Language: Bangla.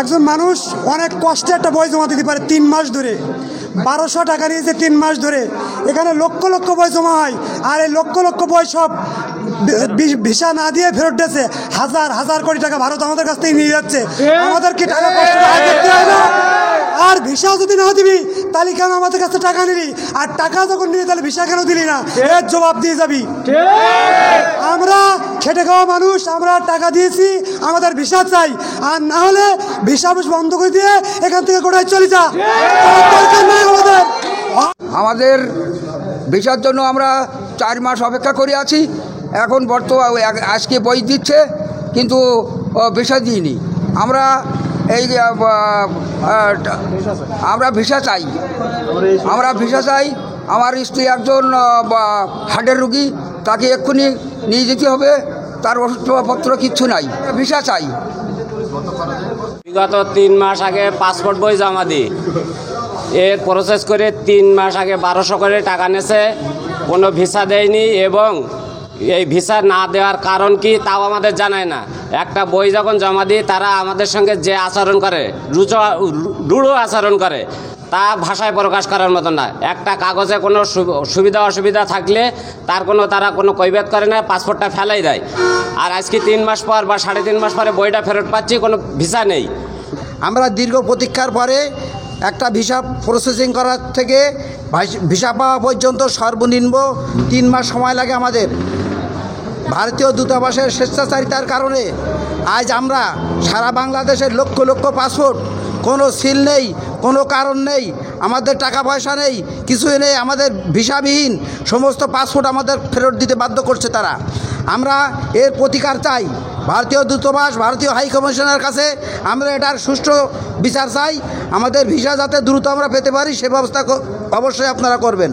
একজন মানুষ অনেক কষ্টে একটা বই জমা দিতে পারে 3 মাস ধরে, 1200 টাকা নিয়েছে 3 মাস ধরে। এখানে লক্ষ লক্ষ বই জমা হয়, আর এই লক্ষ লক্ষ বই সব ভিসা না দিয়ে ফেরত দিয়েছে। হাজার হাজার কোটি টাকা ভারত আমাদের কাছ থেকে নিয়ে যাচ্ছে। আমাদের কি টাকা কষ্ট আয় করতে হয় না? আর ভিসা যদি না দিবি তাহলে কেন আমাদের কাছে টাকা নিবি? আর টাকা যখন নিবি তাহলে ভিসা কেন দিলি না? এর জবাব দিয়ে যাবি। আমরা খেটে খাওয়া মানুষ, আমরা টাকা দিয়েছি, আমাদের ভিসা চাই। আর না হলে ভিসা বন্ধ করে দিয়ে এখান থেকে গোটায় চলে যা, দরকার নেই আমাদের। আমাদের ভিসার জন্য আমরা 4 মাস অপেক্ষা করে আছি। এখন বর্তমান আজকে বই দিচ্ছে, কিন্তু ভিসা দিইনি। আমরা এই আমরা ভিসা চাই, আমরা ভিসা চাই। আমার স্ত্রী একজন হার্টের রুগী, তাকে এক্ষুনি নিয়ে যেতে হবে, তার ওষুধপত্র কিচ্ছু নাই, ভিসা চাই। বিগত 3 মাস আগে পাসপোর্ট বই জমা দিই, এর প্রসেস করে 3 মাস আগে 1200 করে টাকা নিয়েছে, কোনো ভিসা দেয়নি। এবং এই ভিসা না দেওয়ার কারণ কি তাও আমাদের জানায় না। একটা বই যখন জমা দিই তারা আমাদের সঙ্গে যে আচরণ করে, রূঢ় আচরণ করে, তা ভাষায় প্রকাশ করার মতো না। একটা কাগজে কোনো সুবিধা অসুবিধা থাকলে তারা কোনো কৈফিয়ত করে না, পাসপোর্টটা ফেলাই দেয়। আর আজকে 3 মাস পর বা 3.5 মাস পরে বইটা ফেরত পাচ্ছি, কোনো ভিসা নেই। আমরা দীর্ঘ প্রতীক্ষার পরে একটা ভিসা প্রসেসিং করার থেকে ভিসা পাওয়া পর্যন্ত সর্বনিম্ন 3 মাস সময় লাগে আমাদের। ভারতীয় দূতাবাসের স্বেচ্ছাচারিতার কারণে আজ আমরা সারা বাংলাদেশের লক্ষ লক্ষ পাসপোর্ট, কোনো সিল নেই, কোনো কারণ নেই, আমাদের টাকা পয়সা নেই, কিছুই নেই, আমাদের ভিসাবিহীন সমস্ত পাসপোর্ট আমাদের ফেরত দিতে বাধ্য করছে তারা। আমরা এর প্রতিকার চাই। ভারতীয় দূতাবাস, ভারতীয় হাই কমিশনের কাছে আমরা এটার সুষ্ঠু বিচার চাই। আমাদের ভিসা যাতে দ্রুত আমরা পেতে পারি সে ব্যবস্থা অবশ্যই আপনারা করবেন।